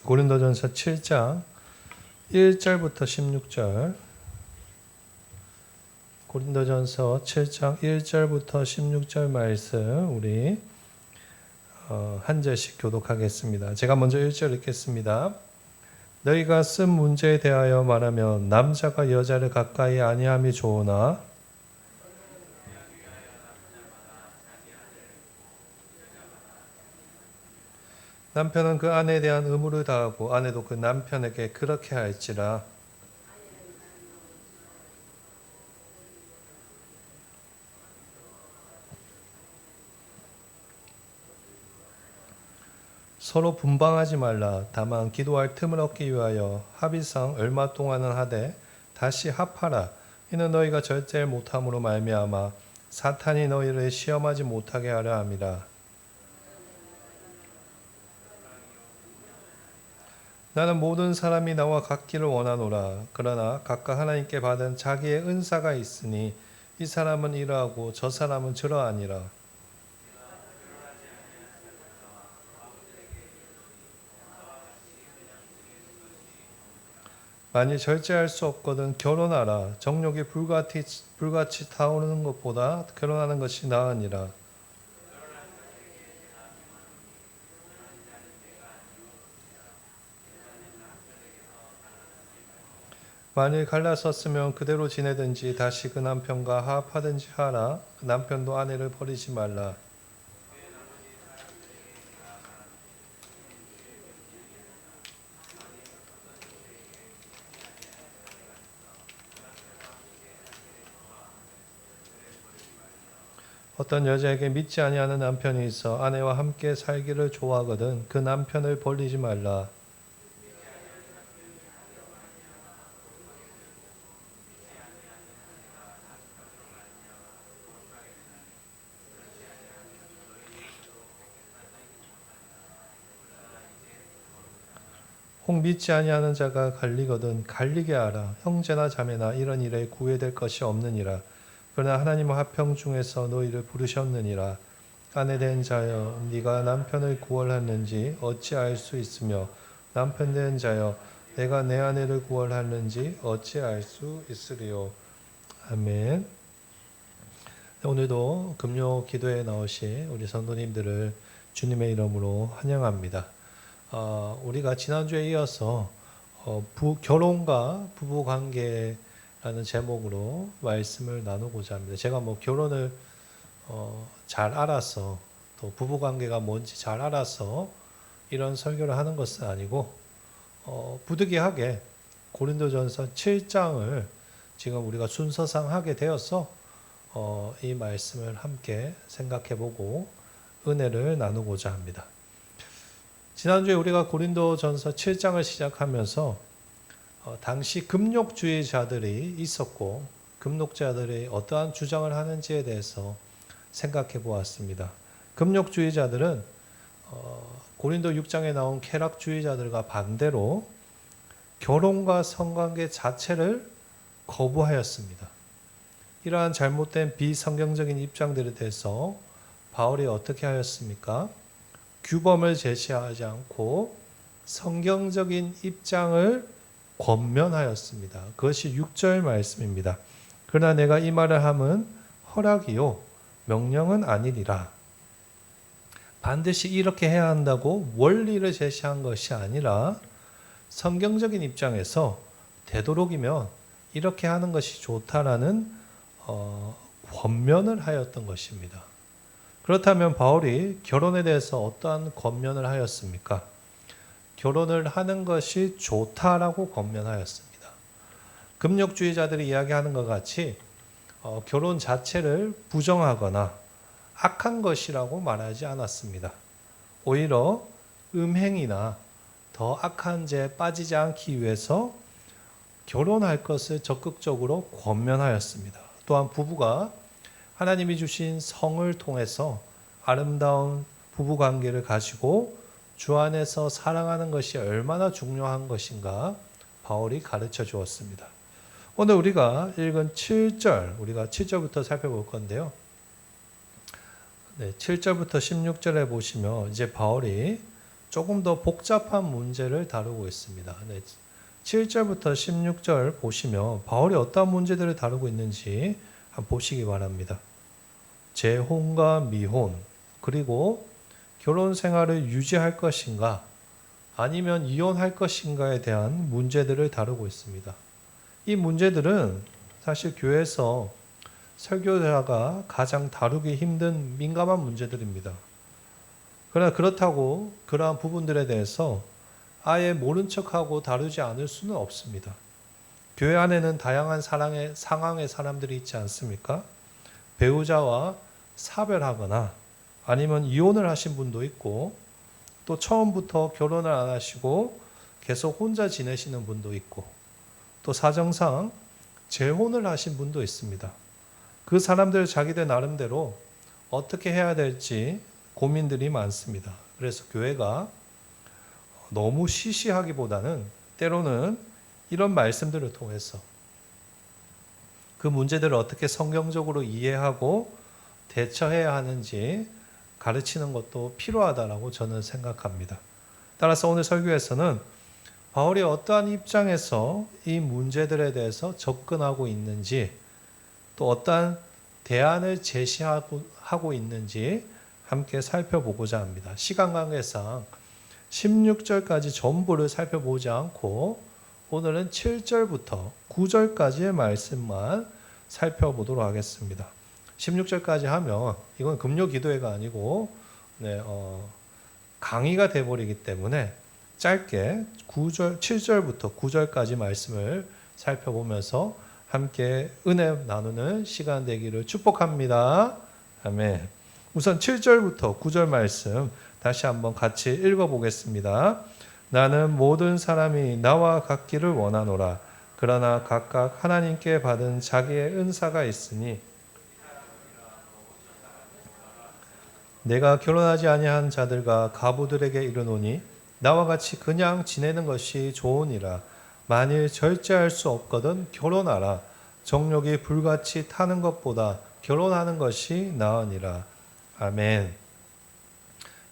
고린도전서 7장 1절부터 16절. 고린도전서 7장 1절부터 16절 말씀 우리 한 절씩 교독하겠습니다. 제가 먼저 1절 읽겠습니다. 너희가 쓴 문제에 대하여 말하면 남자가 여자를 가까이 아니함이 좋으나 남편은 그 아내에 대한 의무를 다하고 아내도 그 남편에게 그렇게 할지라. 서로 분방하지 말라. 다만 기도할 틈을 얻기 위하여 합의상 얼마 동안은 하되 다시 합하라. 이는 너희가 절제 못함으로 말미암아 사탄이 너희를 시험하지 못하게 하려 함이라. 나는 모든 사람이 나와 같기를 원하노라. 그러나 각각 하나님께 받은 자기의 은사가 있으니 이 사람은 이러하고 저 사람은 저러하니라. 만일 절제할 수 없거든 결혼하라. 정욕이 불같이 타오르는 것보다 결혼하는 것이 나으니라. 만일 갈라섰으면 그대로 지내든지 다시 그 남편과 화합하든지 하라. 남편도 아내를 버리지 말라. 어떤 여자에게 믿지 아니하는 남편이 있어 아내와 함께 살기를 좋아하거든 그 남편을 버리지 말라. 혹 믿지 아니하는 자가 갈리거든 갈리게 하라. 형제나 자매나 이런 일에 구애될 것이 없느니라. 그러나 하나님은 화평 중에서 너희를 부르셨느니라. 아내 된 자여 네가 남편을 구원하는지 어찌 알 수 있으며 남편 된 자여 내가 내 아내를 구원하는지 어찌 알 수 있으리요. 아멘. 오늘도 금요 기도에 나오신 우리 성도님들을 주님의 이름으로 환영합니다. 우리가 지난주에 이어서 결혼과 부부관계라는 제목으로 말씀을 나누고자 합니다. 제가 결혼을 잘 알아서 또 부부관계가 뭔지 잘 알아서 이런 설교를 하는 것은 아니고 부득이하게 고린도전서 7장을 지금 우리가 순서상 하게 되어서 이 말씀을 함께 생각해보고 은혜를 나누고자 합니다. 지난주에 우리가 고린도전서 7장을 시작하면서 당시 금욕주의자들이 있었고 금욕자들이 어떠한 주장을 하는지에 대해서 생각해 보았습니다. 금욕주의자들은 고린도 6장에 나온 쾌락주의자들과 반대로 결혼과 성관계 자체를 거부하였습니다. 이러한 잘못된 비성경적인 입장들에 대해서 바울이 어떻게 하였습니까? 규범을 제시하지 않고 성경적인 입장을 권면하였습니다. 그것이 6절 말씀입니다. 그러나 내가 이 말을 함은 허락이요 명령은 아니니라. 반드시 이렇게 해야 한다고 원리를 제시한 것이 아니라 성경적인 입장에서 되도록이면 이렇게 하는 것이 좋다라는 권면을 하였던 것입니다. 그렇다면 바울이 결혼에 대해서 어떠한 권면을 하였습니까? 결혼을 하는 것이 좋다라고 권면하였습니다. 금욕주의자들이 이야기하는 것 같이 결혼 자체를 부정하거나 악한 것이라고 말하지 않았습니다. 오히려 음행이나 더 악한 죄에 빠지지 않기 위해서 결혼할 것을 적극적으로 권면하였습니다. 또한 부부가 하나님이 주신 성을 통해서 아름다운 부부관계를 가지고 주 안에서 사랑하는 것이 얼마나 중요한 것인가 바울이 가르쳐 주었습니다. 오늘 우리가 읽은 7절, 우리가 7절부터 살펴볼 건데요. 7절부터 16절에 보시면 이제 바울이 조금 더 복잡한 문제를 다루고 있습니다. 네, 7절부터 16절 보시면 바울이 어떤 문제들을 다루고 있는지 한번 보시기 바랍니다. 재혼과 미혼, 그리고 결혼 생활을 유지할 것인가 아니면 이혼할 것인가에 대한 문제들을 다루고 있습니다. 이 문제들은 사실 교회에서 설교자가 가장 다루기 힘든 민감한 문제들입니다. 그러나 그렇다고 그러한 부분들에 대해서 아예 모른 척하고 다루지 않을 수는 없습니다. 교회 안에는 다양한 상황의 사람들이 있지 않습니까? 배우자와 사별하거나 아니면 이혼을 하신 분도 있고, 또 처음부터 결혼을 안 하시고 계속 혼자 지내시는 분도 있고, 또 사정상 재혼을 하신 분도 있습니다. 그 사람들 자기들 나름대로 어떻게 해야 될지 고민들이 많습니다. 그래서 교회가 너무 시시하기보다는 때로는 이런 말씀들을 통해서 그 문제들을 어떻게 성경적으로 이해하고 대처해야 하는지 가르치는 것도 필요하다고 저는 생각합니다. 따라서 오늘 설교에서는 바울이 어떠한 입장에서 이 문제들에 대해서 접근하고 있는지, 또 어떠한 대안을 제시하고 있는지 함께 살펴보고자 합니다. 시간 관계상 16절까지 전부를 살펴보지 않고 오늘은 7절부터 9절까지의 말씀만 살펴보도록 하겠습니다. 16절까지 하면 이건 금요 기도회가 아니고 강의가 되어버리기 때문에 짧게 7절부터 9절까지 말씀을 살펴보면서 함께 은혜 나누는 시간 되기를 축복합니다. 아멘. 우선 7절부터 9절 말씀 다시 한번 같이 읽어보겠습니다. 나는 모든 사람이 나와 같기를 원하노라. 그러나 각각 하나님께 받은 자기의 은사가 있으니 내가 결혼하지 아니한 자들과 가부들에게 이르노니 나와 같이 그냥 지내는 것이 좋으니라. 만일 절제할 수 없거든 결혼하라. 정욕이 불같이 타는 것보다 결혼하는 것이 나으니라. 아멘.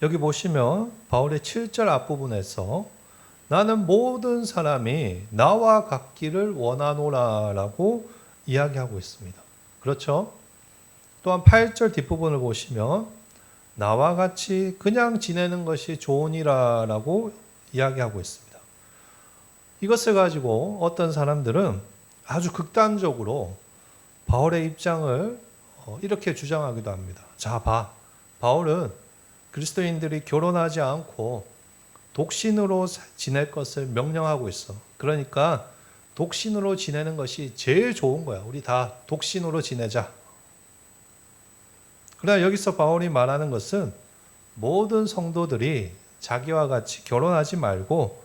여기 보시면 바울의 7절 앞부분에서 나는 모든 사람이 나와 같기를 원하노라 라고 이야기하고 있습니다. 그렇죠? 또한 8절 뒷부분을 보시면 나와 같이 그냥 지내는 것이 좋으니라 라고 이야기하고 있습니다. 이것을 가지고 어떤 사람들은 아주 극단적으로 바울의 입장을 이렇게 주장하기도 합니다. 자, 봐. 바울은 그리스도인들이 결혼하지 않고 독신으로 지낼 것을 명령하고 있어. 그러니까 독신으로 지내는 것이 제일 좋은 거야. 우리 다 독신으로 지내자. 그러나 여기서 바울이 말하는 것은 모든 성도들이 자기와 같이 결혼하지 말고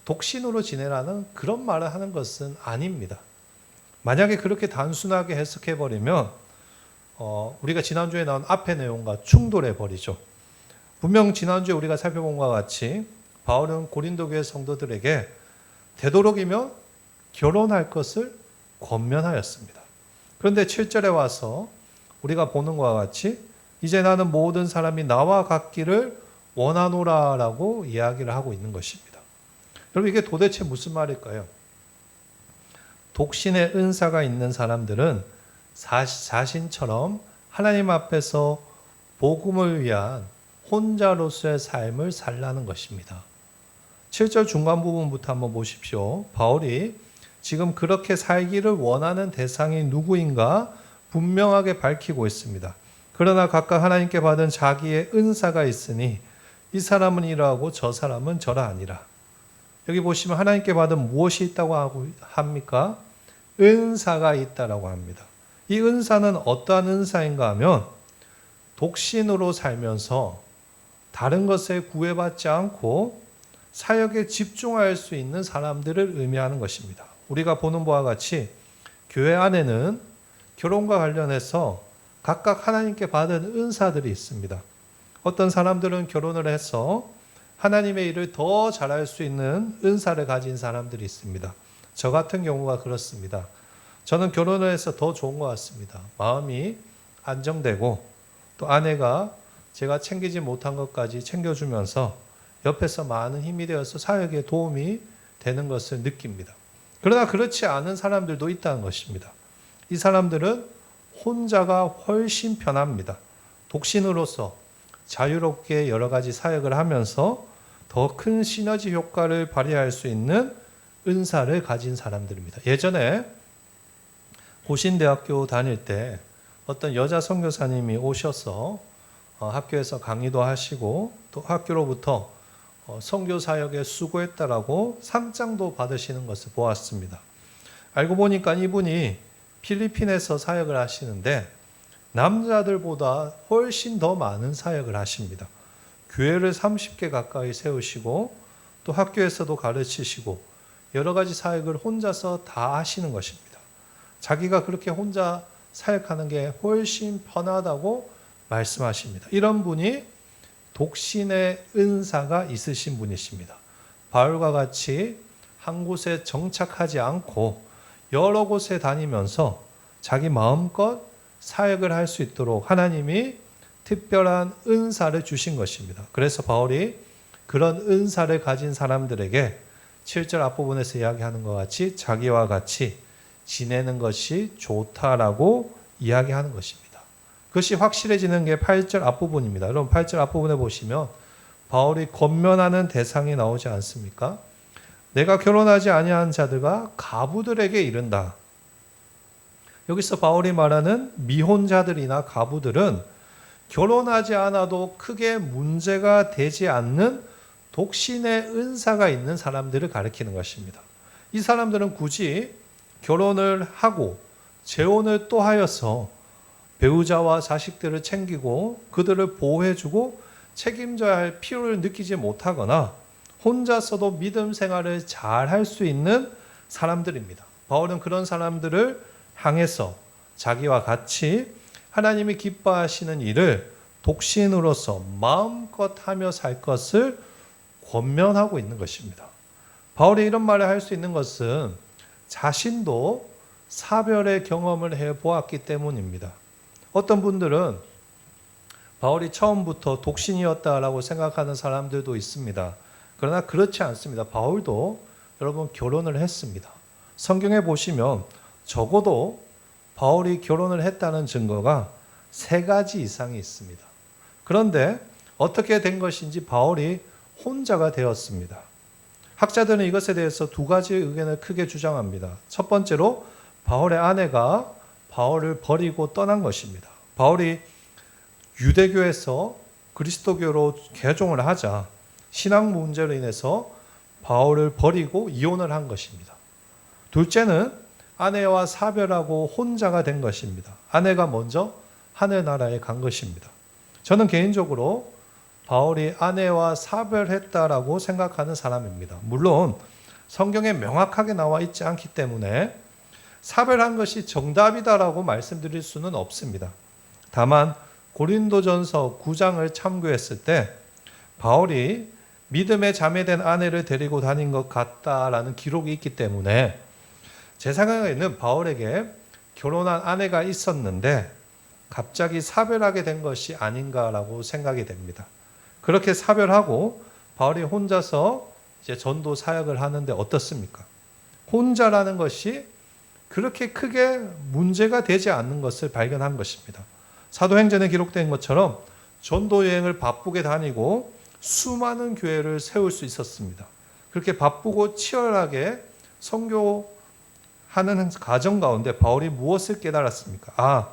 독신으로 지내라는 그런 말을 하는 것은 아닙니다. 만약에 그렇게 단순하게 해석해버리면 우리가 지난주에 나온 앞의 내용과 충돌해버리죠. 분명 지난주에 우리가 살펴본 것과 같이 바울은 고린도 교회 성도들에게 되도록이면 결혼할 것을 권면하였습니다. 그런데 7절에 와서 우리가 보는 것과 같이 이제 나는 모든 사람이 나와 같기를 원하노라 라고 이야기를 하고 있는 것입니다. 여러분 이게 도대체 무슨 말일까요? 독신의 은사가 있는 사람들은 자신처럼 하나님 앞에서 복음을 위한 혼자로서의 삶을 살라는 것입니다. 7절 중간 부분부터 한번 보십시오. 바울이 지금 그렇게 살기를 원하는 대상이 누구인가 분명하게 밝히고 있습니다. 그러나 각각 하나님께 받은 자기의 은사가 있으니 이 사람은 이러하고 저 사람은 저라 아니라. 여기 보시면 하나님께 받은 무엇이 있다고 합니까? 은사가 있다라고 합니다. 이 은사는 어떠한 은사인가 하면 독신으로 살면서 다른 것에 구애받지 않고 사역에 집중할 수 있는 사람들을 의미하는 것입니다. 우리가 보는 바와 같이 교회 안에는 결혼과 관련해서 각각 하나님께 받은 은사들이 있습니다. 어떤 사람들은 결혼을 해서 하나님의 일을 더 잘할 수 있는 은사를 가진 사람들이 있습니다. 저 같은 경우가 그렇습니다. 저는 결혼을 해서 더 좋은 것 같습니다. 마음이 안정되고 또 아내가 제가 챙기지 못한 것까지 챙겨주면서 옆에서 많은 힘이 되어서 사역에 도움이 되는 것을 느낍니다. 그러나 그렇지 않은 사람들도 있다는 것입니다. 이 사람들은 혼자가 훨씬 편합니다. 독신으로서 자유롭게 여러 가지 사역을 하면서 더 큰 시너지 효과를 발휘할 수 있는 은사를 가진 사람들입니다. 예전에 고신대학교 다닐 때 어떤 여자 선교사님이 오셔서 학교에서 강의도 하시고 또 학교로부터 선교 사역에 수고했다라고 상장도 받으시는 것을 보았습니다. 알고 보니까 이분이 필리핀에서 사역을 하시는데 남자들보다 훨씬 더 많은 사역을 하십니다. 교회를 30개 가까이 세우시고 또 학교에서도 가르치시고 여러 가지 사역을 혼자서 다 하시는 것입니다. 자기가 그렇게 혼자 사역하는 게 훨씬 편하다고 말씀하십니다. 이런 분이 독신의 은사가 있으신 분이십니다. 바울과 같이 한 곳에 정착하지 않고 여러 곳에 다니면서 자기 마음껏 사역을 할 수 있도록 하나님이 특별한 은사를 주신 것입니다. 그래서 바울이 그런 은사를 가진 사람들에게 7절 앞부분에서 이야기하는 것 같이 자기와 같이 지내는 것이 좋다라고 이야기하는 것입니다. 그것이 확실해지는 게 8절 앞부분입니다. 여러분 8절 앞부분에 보시면 바울이 권면하는 대상이 나오지 않습니까? 내가 결혼하지 아니한 자들과 가부들에게 이른다. 여기서 바울이 말하는 미혼자들이나 가부들은 결혼하지 않아도 크게 문제가 되지 않는 독신의 은사가 있는 사람들을 가리키는 것입니다. 이 사람들은 굳이 결혼을 하고 재혼을 또 하여서 배우자와 자식들을 챙기고 그들을 보호해주고 책임져야 할 필요를 느끼지 못하거나 혼자서도 믿음 생활을 잘 할 수 있는 사람들입니다. 바울은 그런 사람들을 향해서 자기와 같이 하나님이 기뻐하시는 일을 독신으로서 마음껏 하며 살 것을 권면하고 있는 것입니다. 바울이 이런 말을 할 수 있는 것은 자신도 사별의 경험을 해보았기 때문입니다. 어떤 분들은 바울이 처음부터 독신이었다라고 생각하는 사람들도 있습니다. 그러나 그렇지 않습니다. 바울도 여러분 결혼을 했습니다. 성경에 보시면 적어도 바울이 결혼을 했다는 증거가 3가지 이상이 있습니다. 그런데 어떻게 된 것인지 바울이 혼자가 되었습니다. 학자들은 이것에 대해서 2가지 의견을 크게 주장합니다. 첫 번째로 바울의 아내가 바울을 버리고 떠난 것입니다. 바울이 유대교에서 그리스도교로 개종을 하자 신앙 문제로 인해서 바울을 버리고 이혼을 한 것입니다. 둘째는 아내와 사별하고 혼자가 된 것입니다. 아내가 먼저 하늘나라에 간 것입니다. 저는 개인적으로 바울이 아내와 사별했다라고 생각하는 사람입니다. 물론 성경에 명확하게 나와 있지 않기 때문에 사별한 것이 정답이다라고 말씀드릴 수는 없습니다. 다만 고린도전서 9장을 참고했을 때 바울이 믿음에 자매된 아내를 데리고 다닌 것 같다라는 기록이 있기 때문에 제 생각에는 바울에게 결혼한 아내가 있었는데 갑자기 사별하게 된 것이 아닌가라고 생각이 됩니다. 그렇게 사별하고 바울이 혼자서 이제 전도 사역을 하는데 어떻습니까? 혼자라는 것이 그렇게 크게 문제가 되지 않는 것을 발견한 것입니다. 사도행전에 기록된 것처럼 전도 여행을 바쁘게 다니고 수많은 교회를 세울 수 있었습니다. 그렇게 바쁘고 치열하게 선교하는 과정 가운데 바울이 무엇을 깨달았습니까?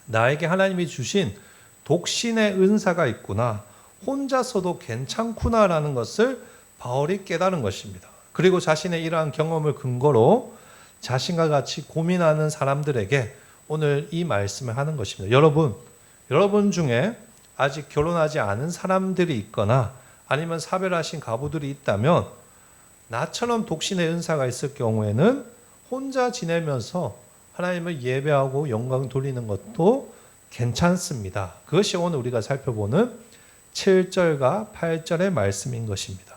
나에게 하나님이 주신 독신의 은사가 있구나. 혼자서도 괜찮구나라는 것을 바울이 깨달은 것입니다. 그리고 자신의 이러한 경험을 근거로 자신과 같이 고민하는 사람들에게 오늘 이 말씀을 하는 것입니다. 여러분 중에 아직 결혼하지 않은 사람들이 있거나 아니면 사별하신 가부들이 있다면 나처럼 독신의 은사가 있을 경우에는 혼자 지내면서 하나님을 예배하고 영광 돌리는 것도 괜찮습니다. 그것이 오늘 우리가 살펴보는 7절과 8절의 말씀인 것입니다.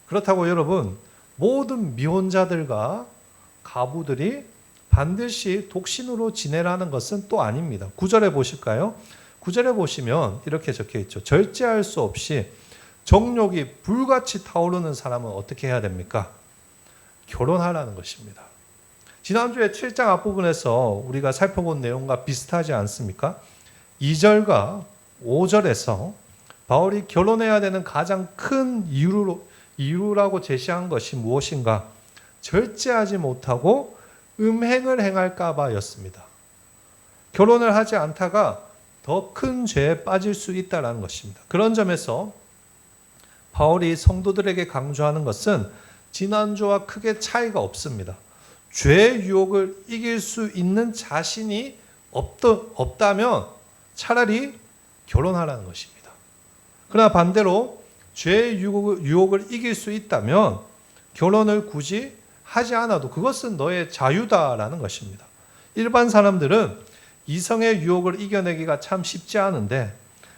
그렇다고 여러분, 모든 미혼자들과 가부들이 반드시 독신으로 지내라는 것은 또 아닙니다. 9절에 보실까요? 9절에 보시면 이렇게 적혀 있죠. 절제할 수 없이 정욕이 불같이 타오르는 사람은 어떻게 해야 됩니까? 결혼하라는 것입니다. 지난주에 7장 앞부분에서 우리가 살펴본 내용과 비슷하지 않습니까? 2절과 5절에서 바울이 결혼해야 되는 가장 큰 이유라고 제시한 것이 무엇인가? 절제하지 못하고 음행을 행할까 봐였습니다. 결혼을 하지 않다가 더 큰 죄에 빠질 수 있다는 것입니다. 그런 점에서 바울이 성도들에게 강조하는 것은 지난주와 크게 차이가 없습니다. 죄의 유혹을 이길 수 있는 자신이 없다면 차라리 결혼하라는 것입니다. 그러나 반대로 죄의 유혹을 이길 수 있다면 결혼을 굳이 하지 않아도 그것은 너의 자유다라는 것입니다. 일반 사람들은 이성의 유혹을 이겨내기가 참 쉽지 않은데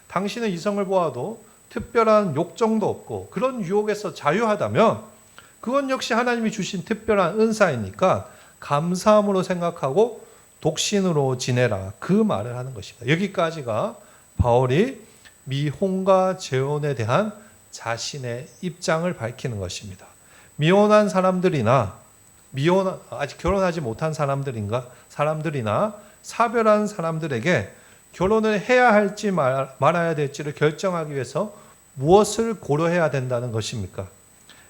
당신은 이성을 보아도 특별한 욕정도 없고 그런 유혹에서 자유하다면 그건 역시 하나님이 주신 특별한 은사이니까 감사함으로 생각하고 독신으로 지내라, 그 말을 하는 것입니다. 여기까지가 바울이 미혼과 재혼에 대한 자신의 입장을 밝히는 것입니다. 미혼한 사람들이나 아직 결혼하지 못한 사람들이나 사별한 사람들에게 결혼을 해야 할지 말아야 될지를 결정하기 위해서 무엇을 고려해야 된다는 것입니까?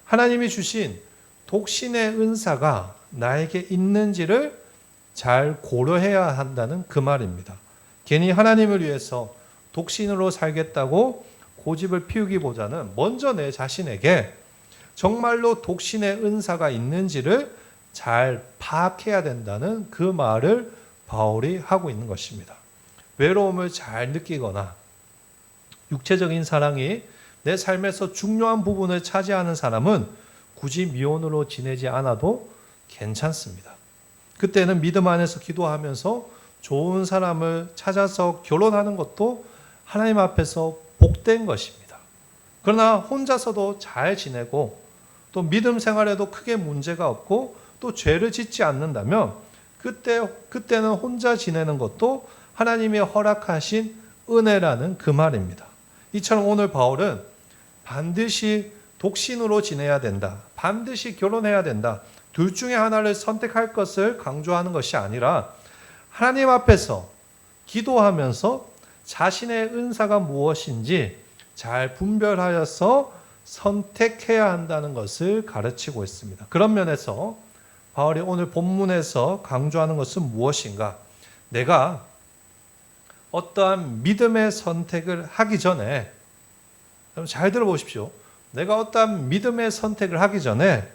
하나님이 주신 독신의 은사가 나에게 있는지를 잘 고려해야 한다는 그 말입니다. 괜히 하나님을 위해서 독신으로 살겠다고 고집을 피우기보다는 먼저 내 자신에게 정말로 독신의 은사가 있는지를 잘 파악해야 된다는 그 말을 바울이 하고 있는 것입니다. 외로움을 잘 느끼거나 육체적인 사랑이 내 삶에서 중요한 부분을 차지하는 사람은 굳이 미혼으로 지내지 않아도 괜찮습니다. 그때는 믿음 안에서 기도하면서 좋은 사람을 찾아서 결혼하는 것도 하나님 앞에서 복된 것입니다. 그러나 혼자서도 잘 지내고 또 믿음 생활에도 크게 문제가 없고 또 죄를 짓지 않는다면 그때는 혼자 지내는 것도 하나님이 허락하신 은혜라는 그 말입니다. 이처럼 오늘 바울은 반드시 독신으로 지내야 된다, 반드시 결혼해야 된다, 둘 중에 하나를 선택할 것을 강조하는 것이 아니라 하나님 앞에서 기도하면서 자신의 은사가 무엇인지 잘 분별하여서 선택해야 한다는 것을 가르치고 있습니다. 그런 면에서 바울이 오늘 본문에서 강조하는 것은 무엇인가? 내가 어떠한 믿음의 선택을 하기 전에, 잘 들어보십시오. 내가 어떠한 믿음의 선택을 하기 전에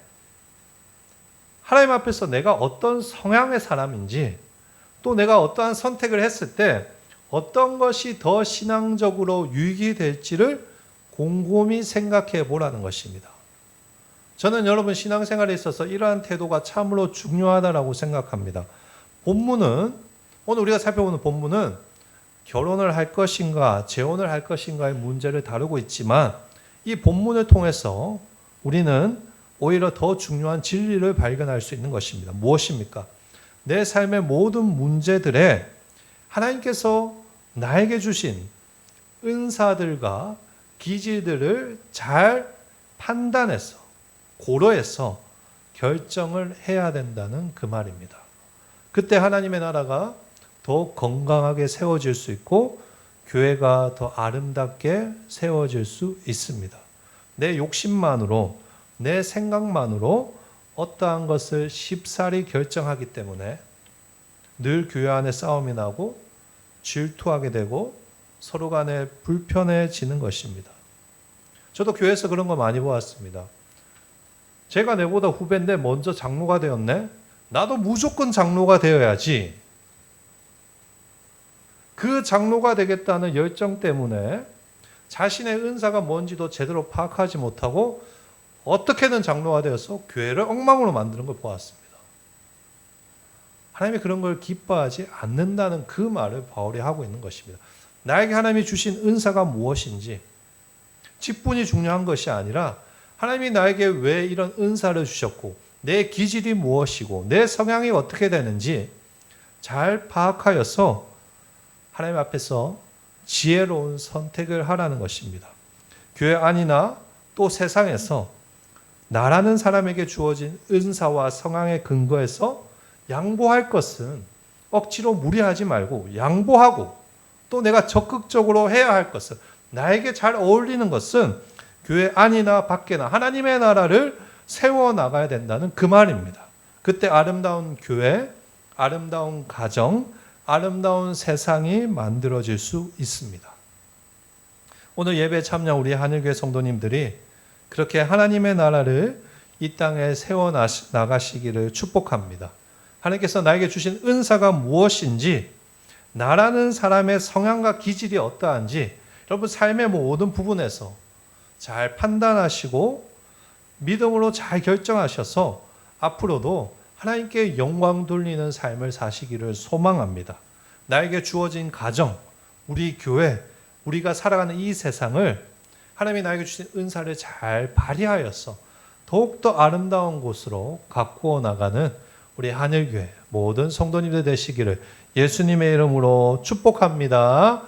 하나님 앞에서 내가 어떤 성향의 사람인지, 또 내가 어떠한 선택을 했을 때 어떤 것이 더 신앙적으로 유익이 될지를 곰곰이 생각해 보라는 것입니다. 저는 여러분 신앙생활에 있어서 이러한 태도가 참으로 중요하다고 생각합니다. 오늘 우리가 살펴보는 본문은 결혼을 할 것인가 재혼을 할 것인가의 문제를 다루고 있지만 이 본문을 통해서 우리는 오히려 더 중요한 진리를 발견할 수 있는 것입니다. 무엇입니까? 내 삶의 모든 문제들에 하나님께서 나에게 주신 은사들과 기질들을 잘 판단해서 고려해서 결정을 해야 된다는 그 말입니다. 그때 하나님의 나라가 더 건강하게 세워질 수 있고 교회가 더 아름답게 세워질 수 있습니다. 내 욕심만으로, 내 생각만으로 어떠한 것을 쉽사리 결정하기 때문에 늘 교회 안에 싸움이 나고 질투하게 되고 서로 간에 불편해지는 것입니다. 저도 교회에서 그런 거 많이 보았습니다. 제가 내보다 후배인데 먼저 장로가 되었네? 나도 무조건 장로가 되어야지. 그 장로가 되겠다는 열정 때문에 자신의 은사가 뭔지도 제대로 파악하지 못하고 어떻게든 장로가 되어서 교회를 엉망으로 만드는 걸 보았습니다. 하나님이 그런 걸 기뻐하지 않는다는 그 말을 바울이 하고 있는 것입니다. 나에게 하나님이 주신 은사가 무엇인지 직분이 중요한 것이 아니라 하나님이 나에게 왜 이런 은사를 주셨고 내 기질이 무엇이고 내 성향이 어떻게 되는지 잘 파악하여서 하나님 앞에서 지혜로운 선택을 하라는 것입니다. 교회 안이나 또 세상에서 나라는 사람에게 주어진 은사와 성향에 근거해서 양보할 것은 억지로 무리하지 말고 양보하고, 또 내가 적극적으로 해야 할 것은, 나에게 잘 어울리는 것은 교회 안이나 밖에나 하나님의 나라를 세워나가야 된다는 그 말입니다. 그때 아름다운 교회, 아름다운 가정, 아름다운 세상이 만들어질 수 있습니다. 오늘 예배 참여 우리 하늘교회 성도님들이 그렇게 하나님의 나라를 이 땅에 세워나가시기를 축복합니다. 하나님께서 나에게 주신 은사가 무엇인지, 나라는 사람의 성향과 기질이 어떠한지 여러분 삶의 모든 부분에서 잘 판단하시고 믿음으로 잘 결정하셔서 앞으로도 하나님께 영광 돌리는 삶을 사시기를 소망합니다. 나에게 주어진 가정, 우리 교회, 우리가 살아가는 이 세상을 하나님이 나에게 주신 은사를 잘 발휘하여서 더욱더 아름다운 곳으로 가꾸어 나가는 우리 하늘교회 모든 성도님들 되시기를 예수님의 이름으로 축복합니다.